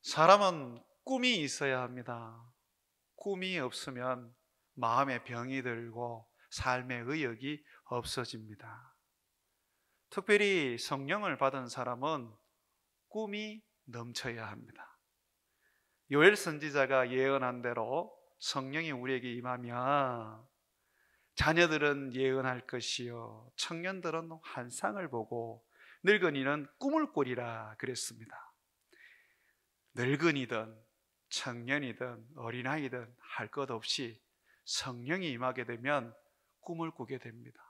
사람은 꿈이 있어야 합니다. 꿈이 없으면 마음에 병이 들고 삶의 의욕이 없어집니다. 특별히 성령을 받은 사람은 꿈이 넘쳐야 합니다. 요엘 선지자가 예언한 대로 성령이 우리에게 임하면 자녀들은 예언할 것이요 청년들은 환상을 보고 늙은이는 꿈을 꾸리라 그랬습니다. 늙은이든 청년이든 어린아이든 할 것 없이 성령이 임하게 되면 꿈을 꾸게 됩니다.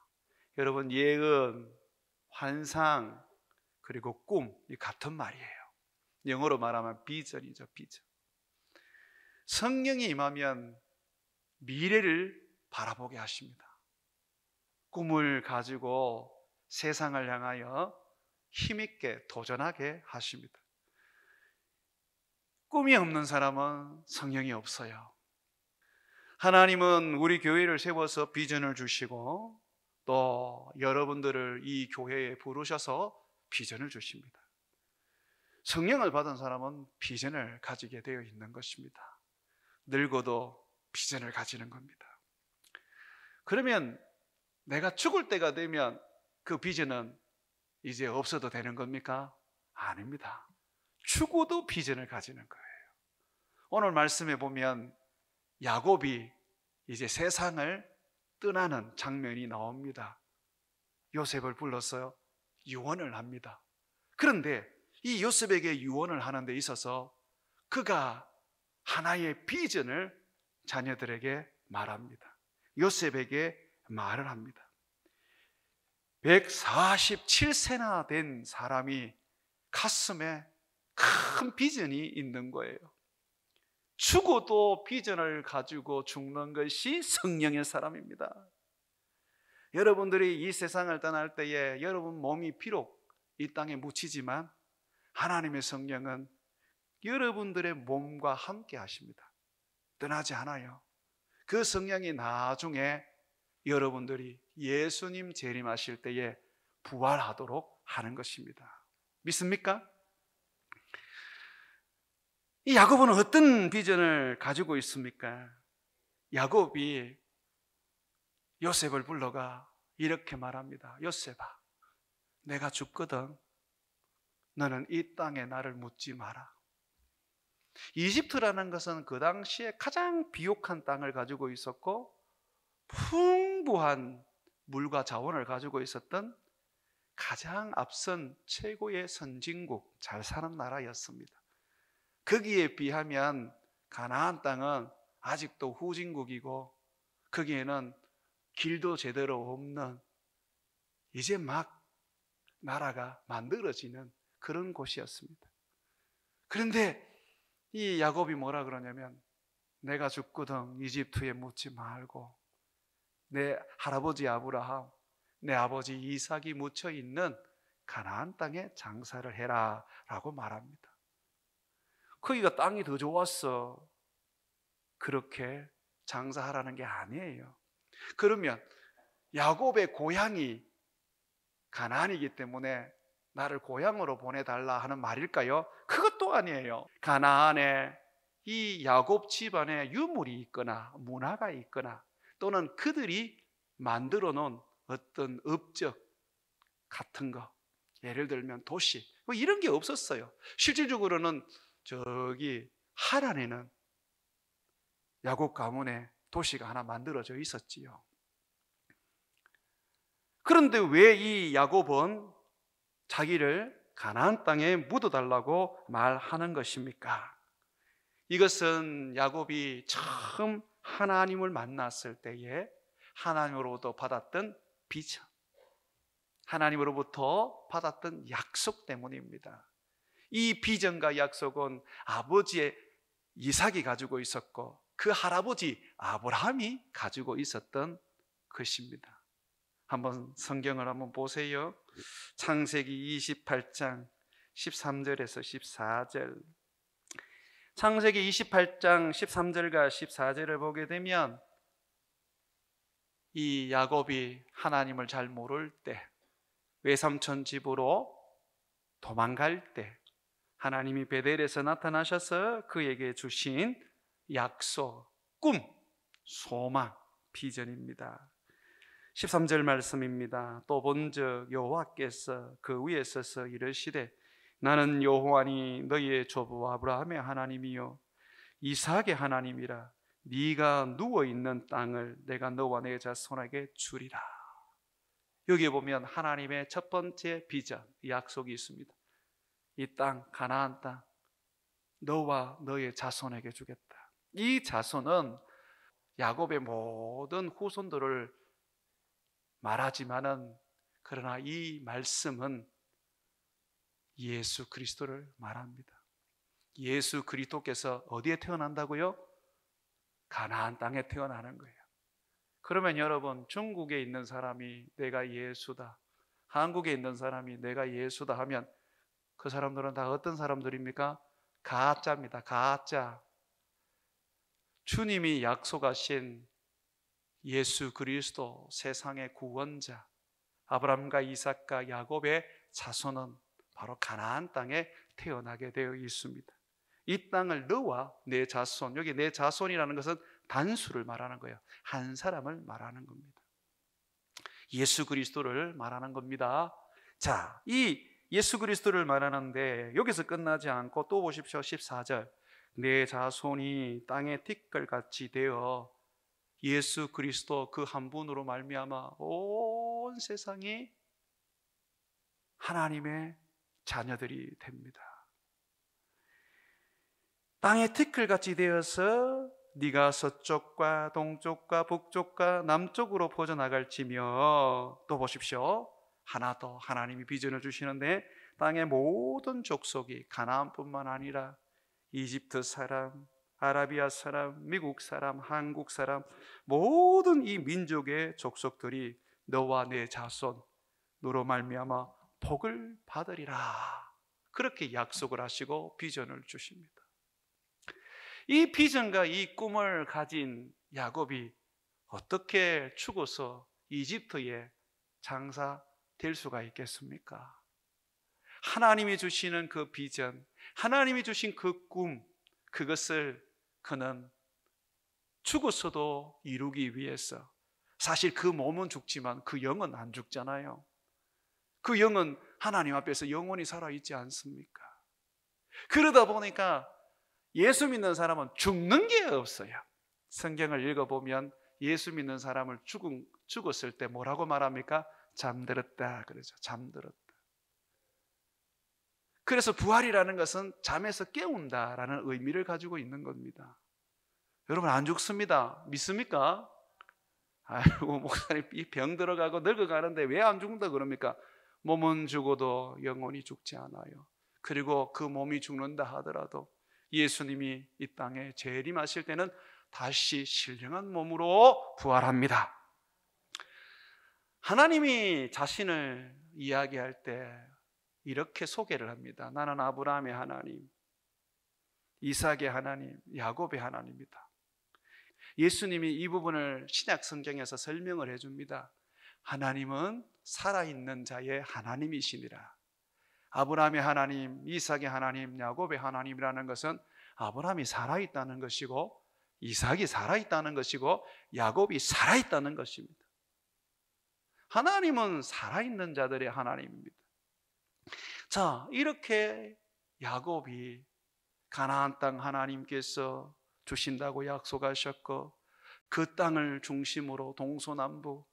여러분, 예언, 환상, 그리고 꿈이 같은 말이에요. 영어로 말하면 비전이죠, 비전. 성령이 임하면 미래를 바라보게 하십니다. 꿈을 가지고 세상을 향하여 힘있게 도전하게 하십니다. 꿈이 없는 사람은 성령이 없어요. 하나님은 우리 교회를 세워서 비전을 주시고 또 여러분들을 이 교회에 부르셔서 비전을 주십니다. 성령을 받은 사람은 비전을 가지게 되어 있는 것입니다. 늙어도 비전을 가지는 겁니다. 그러면 내가 죽을 때가 되면 그 비전은 이제 없어도 되는 겁니까? 아닙니다. 죽어도 비전을 가지는 거예요. 오늘 말씀에 보면 야곱이 이제 세상을 떠나는 장면이 나옵니다. 요셉을 불러서 유언을 합니다. 그런데 이 요셉에게 유언을 하는 데 있어서 그가 하나의 비전을 자녀들에게 말합니다. 요셉에게 말을 합니다. 147세나 된 사람이 가슴에 큰 비전이 있는 거예요. 죽어도 비전을 가지고 죽는 것이 성령의 사람입니다. 여러분들이 이 세상을 떠날 때에 여러분 몸이 비록 이 땅에 묻히지만 하나님의 성령은 여러분들의 몸과 함께 하십니다. 떠나지 않아요. 그 성령이 나중에 여러분들이 예수님 재림하실 때에 부활하도록 하는 것입니다. 믿습니까? 이 야곱은 어떤 비전을 가지고 있습니까? 야곱이 요셉을 불러가 이렇게 말합니다. 요셉아, 내가 죽거든 너는 이 땅에 나를 묻지 마라. 이집트라는 것은 그 당시에 가장 비옥한 땅을 가지고 있었고 풍부한 물과 자원을 가지고 있었던 가장 앞선 최고의 선진국, 잘 사는 나라였습니다. 거기에 비하면 가나안 땅은 아직도 후진국이고 거기에는 길도 제대로 없는 이제 막 나라가 만들어지는 그런 곳이었습니다. 그런데 이 야곱이 뭐라 그러냐면 내가 죽거든 이집트에 묻지 말고 내 할아버지 아브라함, 내 아버지 이삭이 묻혀 있는 가나안 땅에 장사를 해라 라고 말합니다. 거기가 땅이 더 좋았어. 그렇게 장사하라는 게 아니에요. 그러면 야곱의 고향이 가나안이기 때문에 나를 고향으로 보내달라 하는 말일까요? 그것도 아니에요. 가나안에 이 야곱 집안에 유물이 있거나 문화가 있거나 또는 그들이 만들어 놓은 어떤 업적 같은 거, 예를 들면 도시, 뭐 이런 게 없었어요. 실질적으로는 저기 하란에는 야곱 가문에 도시가 하나 만들어져 있었지요. 그런데 왜 이 야곱은 자기를 가나안 땅에 묻어달라고 말하는 것입니까? 이것은 야곱이 처음 하나님을 만났을 때에 하나님으로부터 받았던 비전, 하나님으로부터 받았던 약속 때문입니다. 이 비전과 약속은 아버지의 이삭이 가지고 있었고 그 할아버지 아브라함이 가지고 있었던 것입니다. 한번 성경을 한번 보세요. 창세기 28장 13절에서 14절. 창세기 28장 13절과 14절을 보게 되면 이 야곱이 하나님을 잘 모를 때 외삼촌 집으로 도망갈 때 하나님이 베델에서 나타나셔서 그에게 주신 약속, 꿈, 소망, 비전입니다. 13절 말씀입니다. 또 본즉 여호와께서 그 위에 서서 이르시되 나는 여호와니 너희의 조부 아브라함의 하나님이요 이삭의 하나님이라. 네가 누워있는 땅을 내가 너와 내 자손에게 주리라. 여기에 보면 하나님의 첫 번째 비전, 약속이 있습니다. 이 땅, 가나안 땅 너와 너의 자손에게 주겠다. 이 자손은 야곱의 모든 후손들을 말하지만은, 그러나 이 말씀은 예수 그리스도를 말합니다. 예수 그리스도께서 어디에 태어난다고요? 가나안 땅에 태어나는 거예요. 그러면 여러분, 중국에 있는 사람이 내가 예수다, 한국에 있는 사람이 내가 예수다 하면 그 사람들은 다 어떤 사람들입니까? 가짜입니다. 가짜. 주님이 약속하신 예수 그리스도, 세상의 구원자, 아브라함과 이삭과 야곱의 자손은 바로 가나안 땅에 태어나게 되어 있습니다. 이 땅을 너와 내 자손, 여기 내 자손이라는 것은 단수를 말하는 거예요. 한 사람을 말하는 겁니다. 예수 그리스도를 말하는 겁니다. 자, 이 예수 그리스도를 말하는데 여기서 끝나지 않고 또 보십시오. 14절. 내 자손이 땅의 티끌같이 되어, 예수 그리스도 그 한 분으로 말미암아 온 세상이 하나님의 자녀들이 됩니다. 땅의 티끌같이 되어서 네가 서쪽과 동쪽과 북쪽과 남쪽으로 퍼져나갈지며, 또 보십시오. 하나 더 하나님이 비전을 주시는데 땅의 모든 족속이, 가나안뿐만 아니라 이집트 사람, 아라비아 사람, 미국 사람, 한국 사람, 모든 이 민족의 족속들이 너와 내 자손 너로 말미암아 복을 받으리라. 그렇게 약속을 하시고 비전을 주십니다. 이 비전과 이 꿈을 가진 야곱이 어떻게 죽어서 이집트에 장사될 수가 있겠습니까? 하나님이 주시는 그 비전, 하나님이 주신 그 꿈, 그것을 그는 죽었어도 이루기 위해서, 사실 그 몸은 죽지만 그 영은 안 죽잖아요. 그 영은 하나님 앞에서 영원히 살아있지 않습니까? 그러다 보니까 예수 믿는 사람은 죽는 게 없어요. 성경을 읽어보면 예수 믿는 사람을 죽었을 때 뭐라고 말합니까? 잠들었다 그러죠. 잠들었다. 그래서 부활이라는 것은 잠에서 깨운다라는 의미를 가지고 있는 겁니다. 여러분, 안 죽습니다. 믿습니까? 아이고, 목사님 병 들어가고 늙어가는데 왜 안 죽는다 그럽니까? 몸은 죽어도 영혼이 죽지 않아요. 그리고 그 몸이 죽는다 하더라도 예수님이 이 땅에 재림하실 때는 다시 신령한 몸으로 부활합니다. 하나님이 자신을 이야기할 때 이렇게 소개를 합니다. 나는 아브라함의 하나님, 이삭의 하나님, 야곱의 하나님이다. 예수님이 이 부분을 신약 성경에서 설명을 해줍니다. 하나님은 살아있는 자의 하나님이시니라. 아브라함의 하나님, 이삭의 하나님, 야곱의 하나님이라는 것은 아브라함이 살아있다는 것이고, 이삭이 살아있다는 것이고, 야곱이 살아있다는 것입니다. 하나님은 살아있는 자들의 하나님입니다. 자, 이렇게 야곱이 가나안 땅 하나님께서 주신다고 약속하셨고, 그 땅을 중심으로 동서남북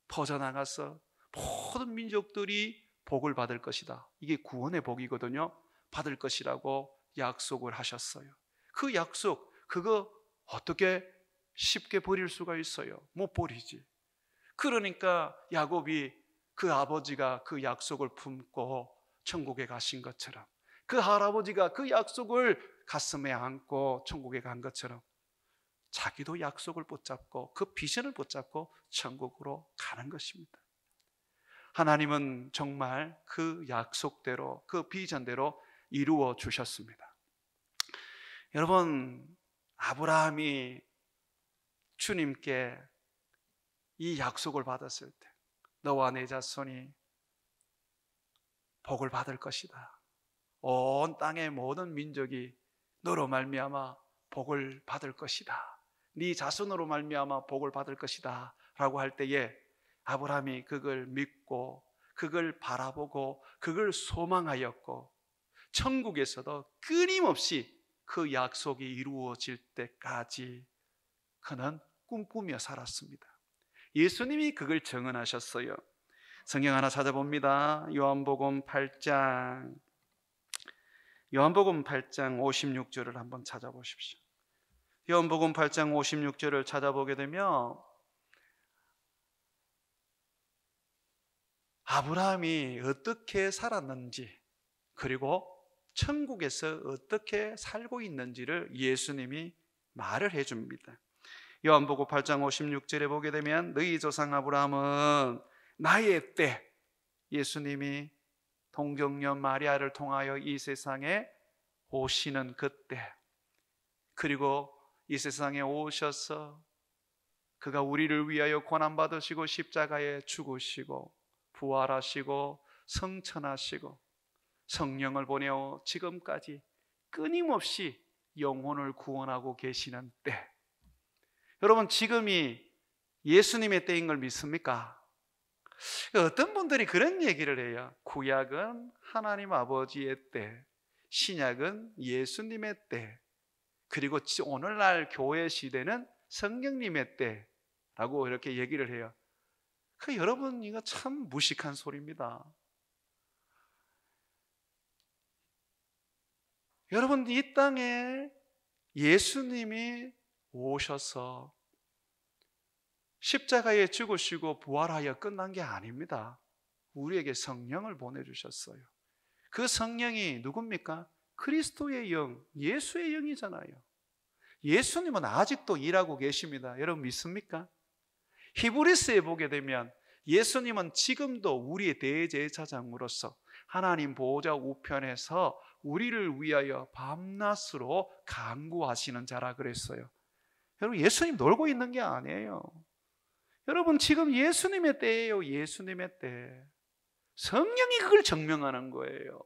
퍼져나가서 모든 민족들이 복을 받을 것이다. 이게 구원의 복이거든요. 받을 것이라고 약속을 하셨어요. 그 약속, 그거 어떻게 쉽게 버릴 수가 있어요? 못 버리지. 그러니까 야곱이 그 아버지가 그 약속을 품고 천국에 가신 것처럼, 그 할아버지가 그 약속을 가슴에 안고 천국에 간 것처럼 자기도 약속을 붙잡고 그 비전을 붙잡고 천국으로 가는 것입니다. 하나님은 정말 그 약속대로, 그 비전대로 이루어 주셨습니다. 여러분, 아브라함이 주님께 이 약속을 받았을 때 너와 내 자손이 복을 받을 것이다, 온 땅의 모든 민족이 너로 말미암아 복을 받을 것이다, 네 자손으로 말미암아 복을 받을 것이다 라고 할 때에 아브라함이 그걸 믿고 그걸 바라보고 그걸 소망하였고, 천국에서도 끊임없이 그 약속이 이루어질 때까지 그는 꿈꾸며 살았습니다. 예수님이 그걸 증언하셨어요. 성경 하나 찾아봅니다. 요한복음 8장 56절을 한번 찾아보십시오. 요한복음 8장 56절을 찾아보게 되면 아브라함이 어떻게 살았는지, 그리고 천국에서 어떻게 살고 있는지를 예수님이 말을 해줍니다. 요한복음 8장 56절에 보게 되면 너희 조상 아브라함은 나의 때, 예수님이 동정녀 마리아를 통하여 이 세상에 오시는 그때, 그리고 이 세상에 오셔서 그가 우리를 위하여 고난받으시고 십자가에 죽으시고 부활하시고 성천하시고 성령을 보내어 지금까지 끊임없이 영혼을 구원하고 계시는 때, 여러분 지금이 예수님의 때인 걸 믿습니까? 어떤 분들이 그런 얘기를 해요. 구약은 하나님 아버지의 때, 신약은 예수님의 때, 그리고 오늘날 교회 시대는 성령님의 때라고 이렇게 얘기를 해요. 여러분 이거 참 무식한 소리입니다. 여러분 이 땅에 예수님이 오셔서 십자가에 죽으시고 부활하여 끝난 게 아닙니다. 우리에게 성령을 보내주셨어요. 그 성령이 누굽니까? 그리스도의 영, 예수의 영이잖아요. 예수님은 아직도 일하고 계십니다. 여러분 믿습니까? 히브리서에 보게 되면 예수님은 지금도 우리의 대제사장으로서 하나님 보호자 우편에서 우리를 위하여 밤낮으로 간구하시는 자라 그랬어요. 여러분 예수님 놀고 있는 게 아니에요. 여러분 지금 예수님의 때예요. 예수님의 때. 성령이 그걸 증명하는 거예요.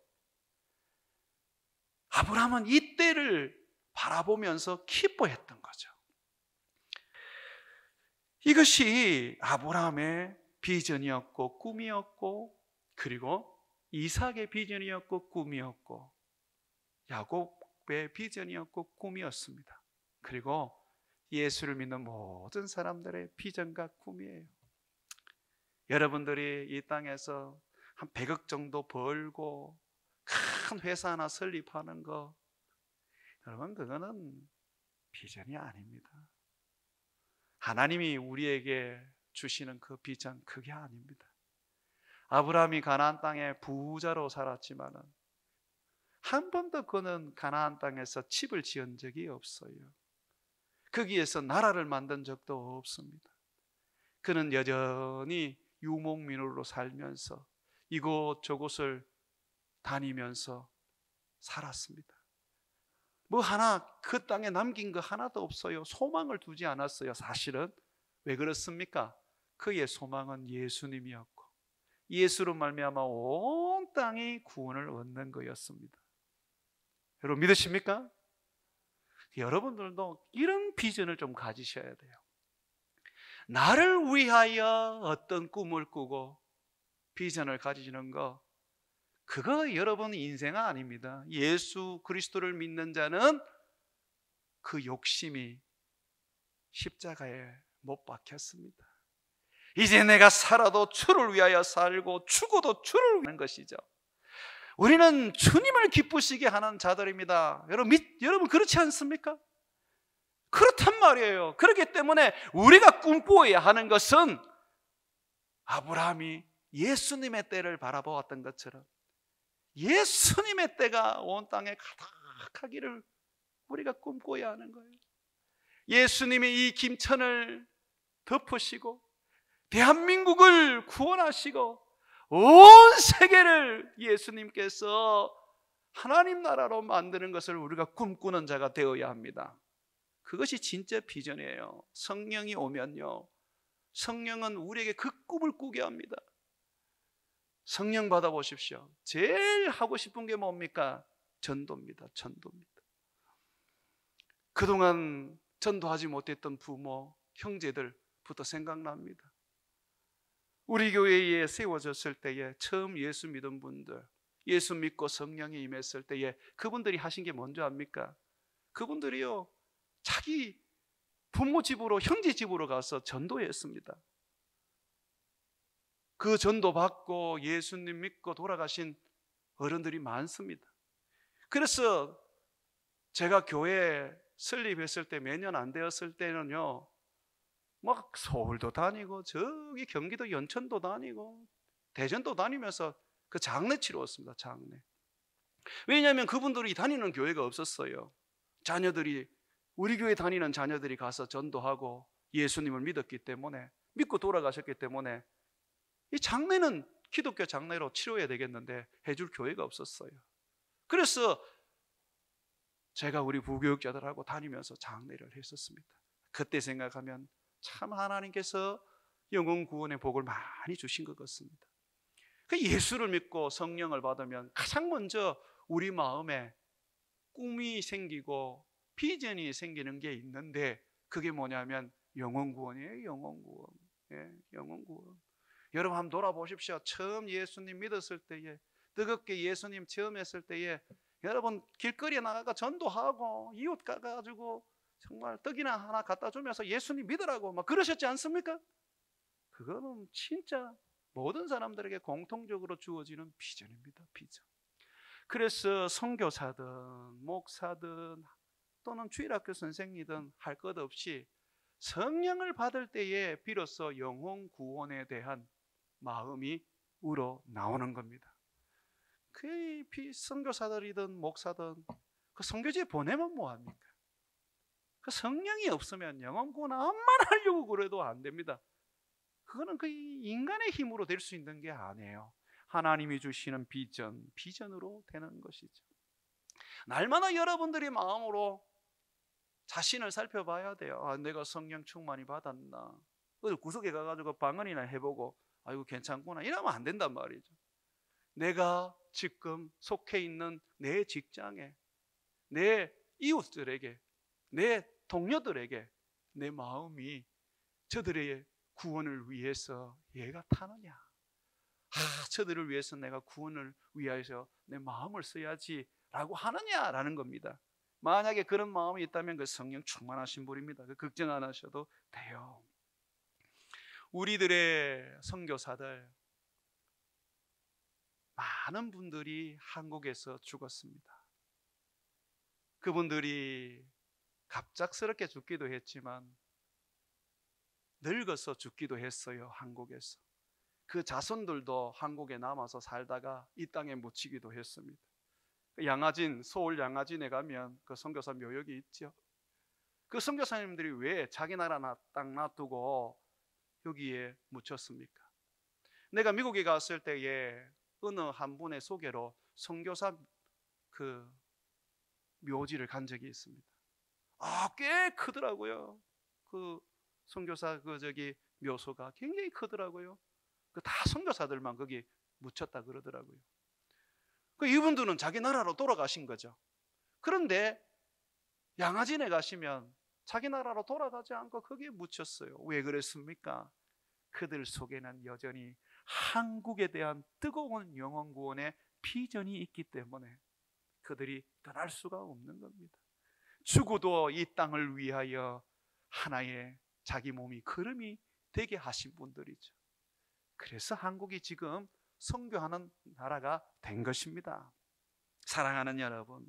아브라함은 이 때를 바라보면서 기뻐했던 거죠. 이것이 아브라함의 비전이었고 꿈이었고, 그리고 이삭의 비전이었고 꿈이었고, 야곱의 비전이었고 꿈이었습니다. 그리고 예수를 믿는 모든 사람들의 비전과 꿈이에요. 여러분들이 이 땅에서 한 100억 정도 벌고 큰 회사 하나 설립하는 거, 여러분 그거는 비전이 아닙니다. 하나님이 우리에게 주시는 그 비전, 그게 아닙니다. 아브라함이 가나안 땅에 부자로 살았지만은 한 번도 그는 가나안 땅에서 집을 지은 적이 없어요. 거기에서 나라를 만든 적도 없습니다. 그는 여전히 유목민으로 살면서 이곳저곳을 다니면서 살았습니다. 뭐 하나 그 땅에 남긴 거 하나도 없어요. 소망을 두지 않았어요. 사실은 왜 그렇습니까? 그의 소망은 예수님이었고 예수로 말미암아 온 땅이 구원을 얻는 거였습니다. 여러분 믿으십니까? 여러분들도 이런 비전을 좀 가지셔야 돼요. 나를 위하여 어떤 꿈을 꾸고 비전을 가지시는 거, 그거 여러분 인생 아닙니다. 예수 그리스도를 믿는 자는 그 욕심이 십자가에 못 박혔습니다. 이제 내가 살아도 주를 위하여 살고 죽어도 주를 위하는 것이죠. 우리는 주님을 기쁘시게 하는 자들입니다. 여러분 그렇지 않습니까? 그렇단 말이에요. 그렇기 때문에 우리가 꿈꾸어야 하는 것은 아브라함이 예수님의 때를 바라보았던 것처럼 예수님의 때가 온 땅에 가득하기를 우리가 꿈꿔야 하는 거예요. 예수님이 이 김천을 덮으시고 대한민국을 구원하시고 온 세계를 예수님께서 하나님 나라로 만드는 것을 우리가 꿈꾸는 자가 되어야 합니다. 그것이 진짜 비전이에요. 성령이 오면요, 성령은 우리에게 그 꿈을 꾸게 합니다. 성령 받아보십시오. 제일 하고 싶은 게 뭡니까? 전도입니다. 전도입니다. 그동안 전도하지 못했던 부모, 형제들부터 생각납니다. 우리 교회에 세워졌을 때에 처음 예수 믿은 분들, 예수 믿고 성령이 임했을 때에 그분들이 하신 게 뭔지 압니까? 그분들이요, 자기 부모 집으로, 형제 집으로 가서 전도했습니다. 그 전도 받고 예수님 믿고 돌아가신 어른들이 많습니다. 그래서 제가 교회 설립했을 때 몇 년 안 되었을 때는요, 막 서울도 다니고 저기 경기도 연천도 다니고 대전도 다니면서 그 장례 치러왔습니다. 장례. 왜냐하면 그분들이 다니는 교회가 없었어요. 자녀들이, 우리 교회 다니는 자녀들이 가서 전도하고 예수님을 믿었기 때문에, 믿고 돌아가셨기 때문에 이 장례는 기독교 장례로 치러야 되겠는데 해줄 교회가 없었어요. 그래서 제가 우리 부교육자들하고 다니면서 장례를 했었습니다. 그때 생각하면 참 하나님께서 영혼 구원의 복을 많이 주신 것 같습니다. 그 예수를 믿고 성령을 받으면 가장 먼저 우리 마음에 꿈이 생기고 비전이 생기는 게 있는데, 그게 뭐냐면 영혼 구원이에요. 영혼 구원. 예, 영혼 구원. 여러분 한번 돌아보십시오. 처음 예수님 믿었을 때에, 뜨겁게 예수님 처음 했을 때에 여러분 길거리에 나가가 전도하고 이웃 가가지고 정말 떡이나 하나 갖다 주면서 예수님 믿으라고 막 그러셨지 않습니까? 그거는 진짜 모든 사람들에게 공통적으로 주어지는 비전입니다. 비전. 그래서 선교사든 목사든 또는 주일학교 선생이든 할 것 없이 성령을 받을 때에 비로소 영혼 구원에 대한 마음이 우러 나오는 겁니다. 그 선교사들이든 목사든 그 선교지에 보내면 뭐합니까? 그 성령이 없으면 영혼 구원 암만 하려고 그래도 안 됩니다. 그거는 그 인간의 힘으로 될 수 있는 게 아니에요. 하나님이 주시는 비전으로 되는 것이죠. 날마다 여러분들이 마음으로 자신을 살펴봐야 돼요. 아, 내가 성령 충만히 받았나? 구석에 가가지고 방언이나 해보고 아이고 괜찮구나 이러면 안 된단 말이죠. 내가 지금 속해 있는 내 직장에, 내 이웃들에게, 내 동료들에게 내 마음이 저들의 구원을 위해서 얘가 타느냐? 저들을 위해서 내가 구원을 위하여서 내 마음을 써야지 라고 하느냐라는 겁니다. 만약에 그런 마음이 있다면 그 성령 충만하신 분입니다. 그 걱정 안 하셔도 돼요. 우리들의 선교사들 많은 분들이 한국에서 죽었습니다. 그분들이 갑작스럽게 죽기도 했지만 늙어서 죽기도 했어요. 한국에서. 그 자손들도 한국에 남아서 살다가 이 땅에 묻히기도 했습니다. 양아진, 서울 양아진에 가면 그 선교사 묘역이 있죠. 그 선교사님들이 왜 자기 나라 땅 놔두고 여기에 묻혔습니까? 내가 미국에 갔을 때에 어느 한 분의 소개로 선교사 그 묘지를 간 적이 있습니다. 꽤 크더라고요. 그 선교사 묘소가 굉장히 크더라고요. 다 선교사들만 거기 묻혔다 그러더라고요. 이분들은 자기 나라로 돌아가신 거죠. 그런데 양아진에 가시면 자기 나라로 돌아가지 않고 거기에 묻혔어요. 왜 그랬습니까? 그들 속에는 여전히 한국에 대한 뜨거운 영혼 구원의 비전이 있기 때문에 그들이 떠날 수가 없는 겁니다. 죽어도 이 땅을 위하여 하나의 자기 몸이 걸음이 되게 하신 분들이죠. 그래서 한국이 지금 선교하는 나라가 된 것입니다. 사랑하는 여러분,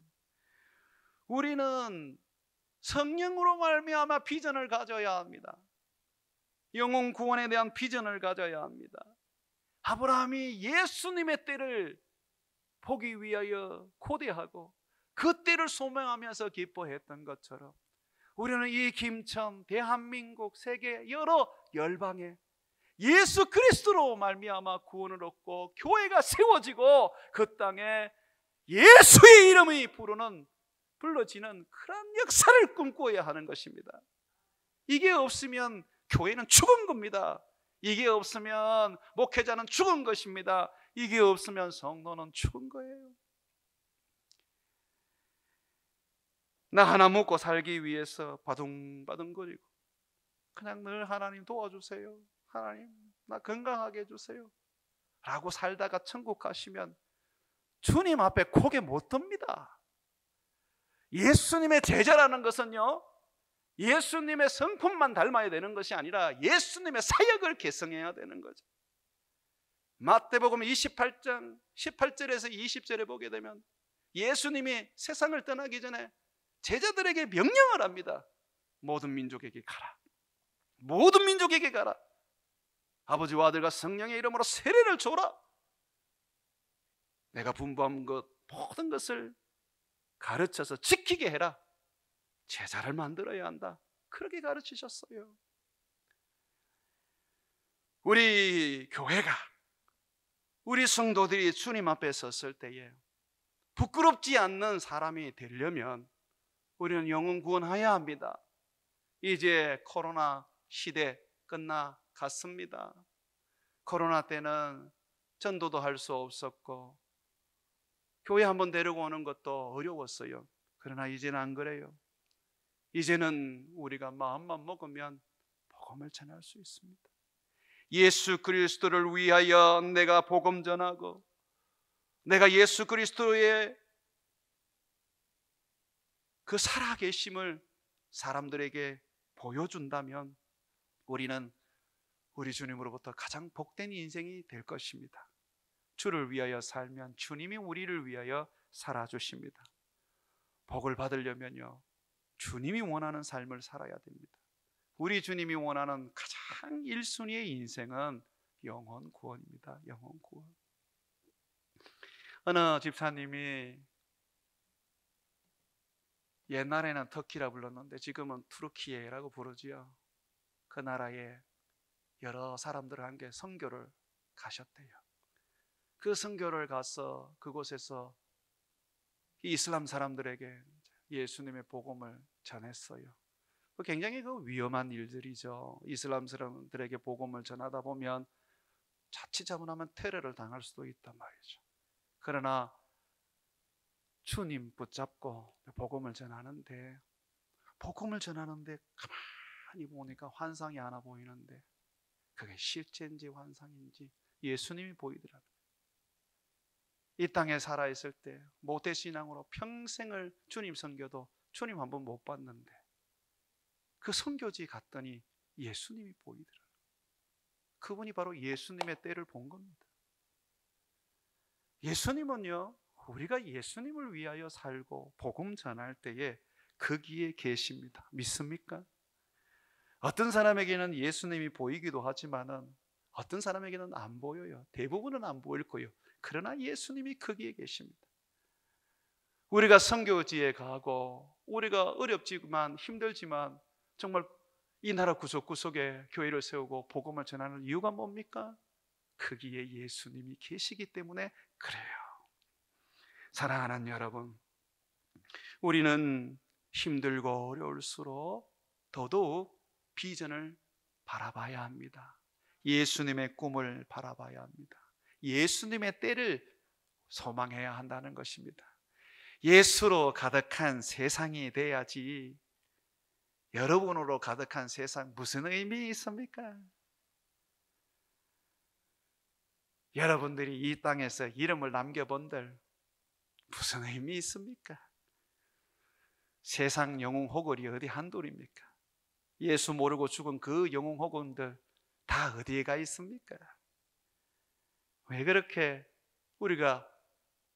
우리는 성령으로 말미암아 비전을 가져야 합니다. 영혼 구원에 대한 비전을 가져야 합니다. 아브라함이 예수님의 때를 보기 위하여 고대하고 그 때를 소명하면서 기뻐했던 것처럼 우리는 이 김천, 대한민국, 세계 여러 열방에 예수 그리스도로 말미암아 구원을 얻고 교회가 세워지고 그 땅에 예수의 이름이 불러지는 그런 역사를 꿈꿔야 하는 것입니다. 이게 없으면 교회는 죽은 겁니다. 이게 없으면 목회자는 죽은 것입니다. 이게 없으면 성도는 죽은 거예요. 나 하나 먹고 살기 위해서 바둥바둥거리고 그냥 늘 하나님 도와주세요, 하나님 나 건강하게 해주세요 라고 살다가 천국 가시면 주님 앞에 고개 못 듭니다. 예수님의 제자라는 것은요, 예수님의 성품만 닮아야 되는 것이 아니라 예수님의 사역을 계승해야 되는 거죠. 마태복음 28장 18절에서 20절에 보게 되면 예수님이 세상을 떠나기 전에 제자들에게 명령을 합니다. 모든 민족에게 가라. 모든 민족에게 가라. 아버지와 아들과 성령의 이름으로 세례를 줘라. 내가 분부한 것 모든 것을 가르쳐서 지키게 해라. 제자를 만들어야 한다. 그렇게 가르치셨어요. 우리 교회가, 우리 성도들이 주님 앞에 섰을 때에 부끄럽지 않는 사람이 되려면 우리는 영혼 구원해야 합니다. 이제 코로나 시대 끝나갔습니다. 코로나 때는 전도도 할 수 없었고 교회 한번 데리고 오는 것도 어려웠어요. 그러나 이제는 안 그래요. 이제는 우리가 마음만 먹으면 복음을 전할 수 있습니다. 예수 그리스도를 위하여 내가 복음 전하고 내가 예수 그리스도의 그 살아계심을 사람들에게 보여준다면 우리는 우리 주님으로부터 가장 복된 인생이 될 것입니다. 주를 위하여 살면 주님이 우리를 위하여 살아주십니다. 복을 받으려면요, 주님이 원하는 삶을 살아야 됩니다. 우리 주님이 원하는 가장 1순위의 인생은 영혼 구원입니다. 영혼 구원. 어느 집사님이 옛날에는 터키라 불렀는데 지금은 투르키예라고 부르지요. 그 나라에 여러 사람들과 함께 선교를 가셨대요. 그 선교를 가서 그곳에서 이슬람 사람들에게 예수님의 복음을 전했어요. 굉장히 그 위험한 일들이죠. 이슬람 사람들에게 복음을 전하다 보면 자칫 잘못하면 테러를 당할 수도 있단 말이죠. 그러나 주님 붙잡고 복음을 전하는데 가만히 보니까 환상이 하나 보이는데 그게 실제인지 환상인지 예수님이 보이더라고요. 이 땅에 살아있을 때 모태신앙으로 평생을 주님 선교도 주님 한 번 못 봤는데 그 선교지 갔더니 예수님이 보이더라고요. 그분이 바로 예수님의 때를 본 겁니다. 예수님은요, 우리가 예수님을 위하여 살고 복음 전할 때에 거기에 계십니다. 믿습니까? 어떤 사람에게는 예수님이 보이기도 하지만은 어떤 사람에게는 안 보여요. 대부분은 안 보일 거예요. 그러나 예수님이 거기에 계십니다. 우리가 선교지에 가고 우리가 어렵지만 힘들지만 정말 이 나라 구석구석에 교회를 세우고 복음을 전하는 이유가 뭡니까? 거기에 예수님이 계시기 때문에 그래요. 사랑하는 여러분, 우리는 힘들고 어려울수록 더더욱 비전을 바라봐야 합니다. 예수님의 꿈을 바라봐야 합니다. 예수님의 때를 소망해야 한다는 것입니다. 예수로 가득한 세상이 돼야지 여러분으로 가득한 세상 무슨 의미 있습니까? 여러분들이 이 땅에서 이름을 남겨본들 무슨 의미 있습니까? 세상 영웅 호걸이 어디 한둘입니까? 예수 모르고 죽은 그 영웅 호건들 다 어디에 가 있습니까? 왜 그렇게 우리가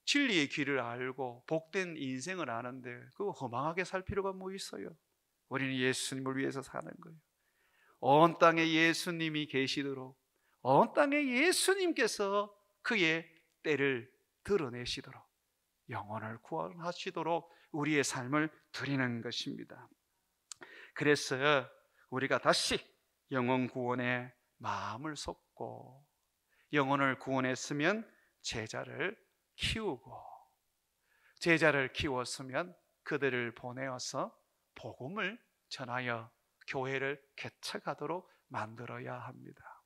진리의 길을 알고 복된 인생을 아는데 그거 허망하게 살 필요가 뭐 있어요? 우리는 예수님을 위해서 사는 거예요. 온 땅에 예수님이 계시도록, 온 땅에 예수님께서 그의 때를 드러내시도록, 영혼을 구원하시도록 우리의 삶을 드리는 것입니다. 그래서 우리가 다시 영혼 구원에 마음을 쏟고 영혼을 구원했으면 제자를 키우고 제자를 키웠으면 그들을 보내어서 복음을 전하여 교회를 개척하도록 만들어야 합니다.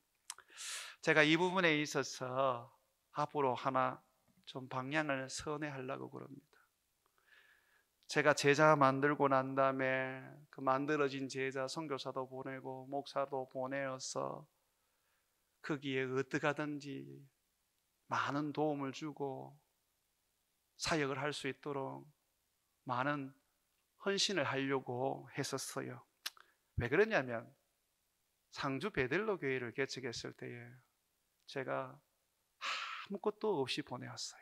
제가 이 부분에 있어서 앞으로 하나 좀 방향을 선회하려고 그럽니다. 제가 제자 만들고 난 다음에 그 만들어진 제자 선교사도 보내고 목사도 보내어서 거기에 어떻게 하든지 많은 도움을 주고 사역을 할 수 있도록 많은 헌신을 하려고 했었어요. 왜 그러냐면 상주 베들로 교회를 개척했을 때에 제가 아무것도 없이 보내왔어요.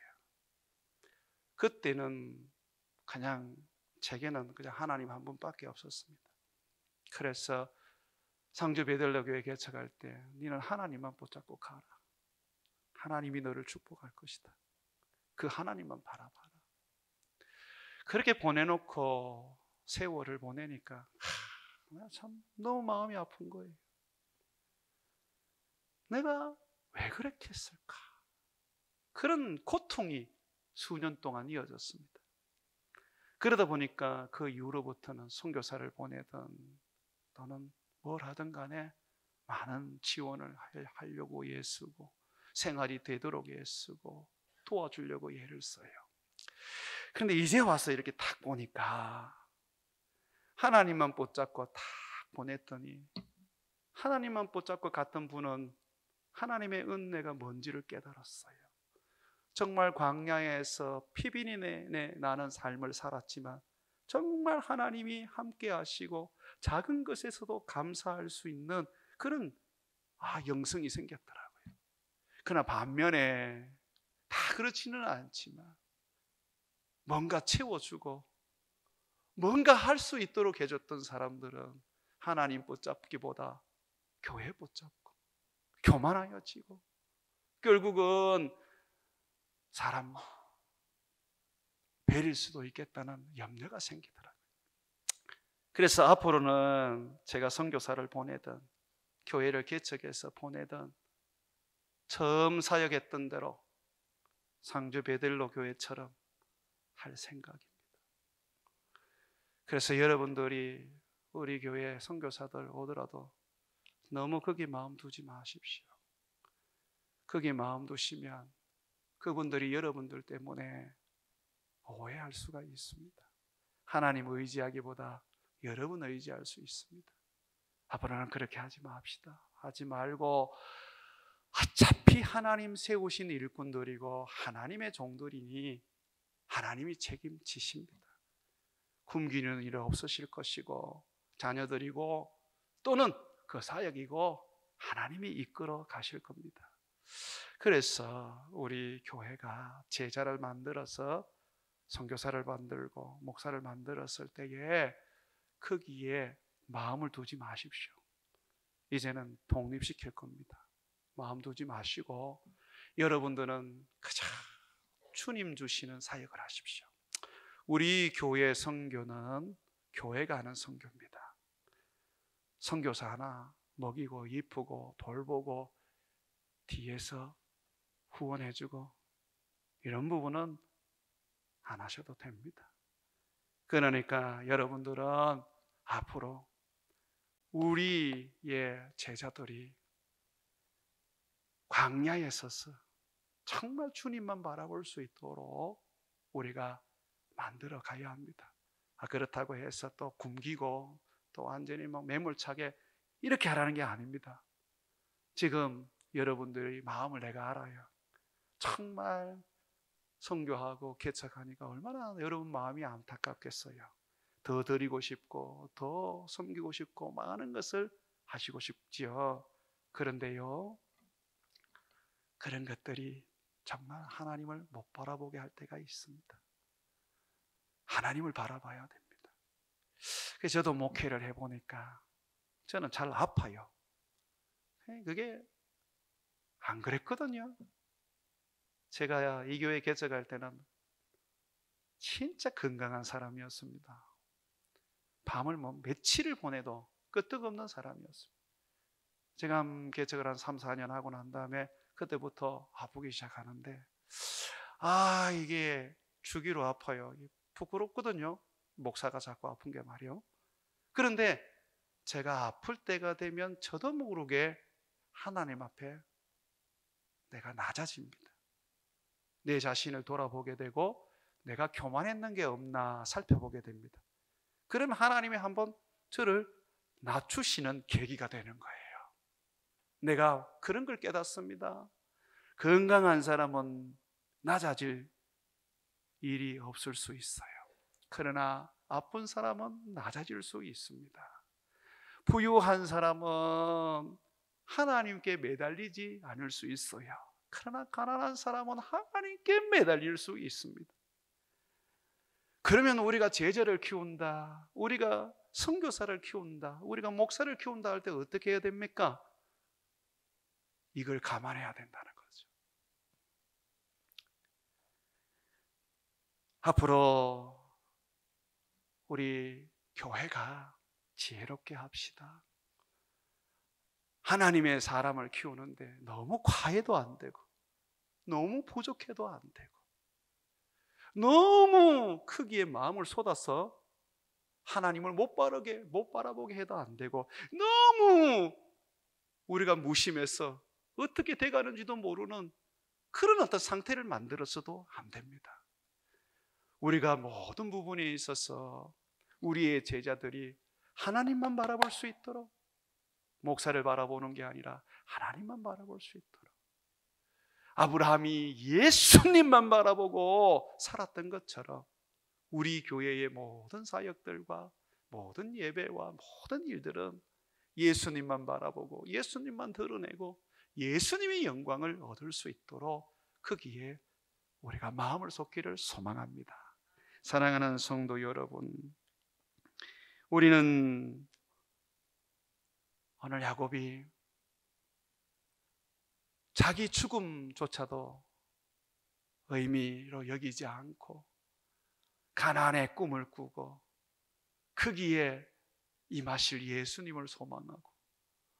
그때는 그냥 제게는 그냥 하나님 한 분밖에 없었습니다. 그래서 상주 베들로 교회 개척할 때 너는 하나님만 붙잡고 가라. 하나님이 너를 축복할 것이다. 그 하나님만 바라봐라. 그렇게 보내놓고 세월을 보내니까 참 너무 마음이 아픈 거예요. 내가 왜 그렇게 했을까? 그런 고통이 수년 동안 이어졌습니다. 그러다 보니까 그 이후로부터는 선교사를 보내든 또는 뭘 하든 간에 많은 지원을 하려고 애쓰고 생활이 되도록 애쓰고 도와주려고 애를 써요. 그런데 이제 와서 이렇게 딱 보니까 하나님만 붙잡고 딱 보냈더니 하나님만 붙잡고 갔던 분은 하나님의 은혜가 뭔지를 깨달았어요. 정말 광야에서 피비린내 나는 삶을 살았지만 정말 하나님이 함께 하시고 작은 것에서도 감사할 수 있는 그런 영성이 생겼더라고요. 그러나 반면에 다 그렇지는 않지만 뭔가 채워주고 뭔가 할 수 있도록 해줬던 사람들은 하나님 붙잡기보다 교회 붙잡고 교만하여지고 결국은 사람 베릴 수도 있겠다는 염려가 생기더라고요. 그래서 앞으로는 제가 선교사를 보내든 교회를 개척해서 보내든 처음 사역했던 대로 상주 베들로 교회처럼 할 생각입니다. 그래서 여러분들이 우리 교회 선교사들 오더라도 너무 거기 마음 두지 마십시오. 거기 마음 두시면 그분들이 여러분들 때문에 오해할 수가 있습니다. 하나님 의지하기보다 여러분 의지할 수 있습니다. 앞으로는 그렇게 하지 맙시다. 하지 말고 어차피 하나님 세우신 일꾼들이고 하나님의 종들이니 하나님이 책임지십니다. 굶기는 일 없으실 것이고 자녀들이고 또는 그 사역이고 하나님이 이끌어 가실 겁니다. 그래서 우리 교회가 제자를 만들어서 선교사를 만들고 목사를 만들었을 때에 거기에 마음을 두지 마십시오. 이제는 독립시킬 겁니다. 마음 두지 마시고 여러분들은 그저 주님 주시는 사역을 하십시오. 우리 교회 선교는 교회가 하는 선교입니다. 선교사 하나 먹이고 이쁘고 돌보고 뒤에서 후원해주고 이런 부분은 안 하셔도 됩니다. 그러니까 여러분들은 앞으로 우리의 제자들이 광야에 서서 정말 주님만 바라볼 수 있도록 우리가 만들어 가야 합니다. 그렇다고 해서 또 굶기고 또 완전히 막 매몰차게 이렇게 하라는 게 아닙니다. 지금 여러분들의 마음을 내가 알아요. 정말 선교하고 개척하니까 얼마나 여러분 마음이 안타깝겠어요. 더 드리고 싶고 더 섬기고 싶고 많은 것을 하시고 싶지요. 그런데요, 그런 것들이 정말 하나님을 못 바라보게 할 때가 있습니다. 하나님을 바라봐야 됩니다. 그래서 저도 목회를 해보니까 저는 잘 아파요. 그게 안 그랬거든요. 제가 이 교회 개척할 때는 진짜 건강한 사람이었습니다. 밤을 며칠을 보내도 끄떡없는 사람이었습니다. 제가 개척을 한 3, 4년 하고 난 다음에 그때부터 아프기 시작하는데 이게 주기로 아파요. 부끄럽거든요. 목사가 자꾸 아픈 게 말이요. 그런데 제가 아플 때가 되면 저도 모르게 하나님 앞에 내가 낮아집니다. 내 자신을 돌아보게 되고 내가 교만했는 게 없나 살펴보게 됩니다. 그러면 하나님이 한번 저를 낮추시는 계기가 되는 거예요. 내가 그런 걸 깨닫습니다. 건강한 사람은 낮아질 일이 없을 수 있어요. 그러나 아픈 사람은 낮아질 수 있습니다. 부유한 사람은 하나님께 매달리지 않을 수 있어요. 그러나 가난한 사람은 하나님께 매달릴 수 있습니다. 그러면 우리가 제자를 키운다, 우리가 선교사를 키운다, 우리가 목사를 키운다 할 때 어떻게 해야 됩니까? 이걸 감안해야 된다는 거죠. 앞으로 우리 교회가 지혜롭게 합시다. 하나님의 사람을 키우는데 너무 과해도 안 되고 너무 부족해도 안 되고 너무 크기에 마음을 쏟아서 하나님을 못 바라보게 해도 안 되고 너무 우리가 무심해서 어떻게 돼가는지도 모르는 그런 어떤 상태를 만들어서도 안 됩니다. 우리가 모든 부분에 있어서 우리의 제자들이 하나님만 바라볼 수 있도록, 목사를 바라보는 게 아니라 하나님만 바라볼 수 있도록, 아브라함이 예수님만 바라보고 살았던 것처럼 우리 교회의 모든 사역들과 모든 예배와 모든 일들은 예수님만 바라보고 예수님만 드러내고 예수님의 영광을 얻을 수 있도록 거기에 우리가 마음을 쏟기를 소망합니다. 사랑하는 성도 여러분, 우리는 오늘 야곱이 자기 죽음조차도 의미로 여기지 않고 가나안의 꿈을 꾸고 거기에 임하실 예수님을 소망하고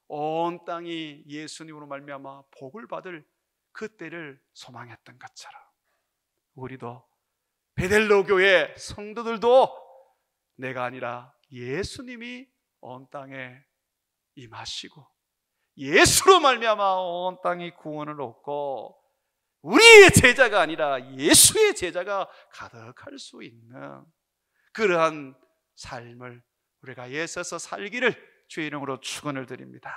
온 땅이 예수님으로 말미암아 복을 받을 그때를 소망했던 것처럼 우리도 베델로 교회 성도들도 내가 아니라 예수님이 온 땅에 임하시고 예수로 말미암아 온 땅이 구원을 얻고 우리의 제자가 아니라 예수의 제자가 가득할 수 있는 그러한 삶을 우리가 애써서 살기를 주의 이름으로 축원을 드립니다.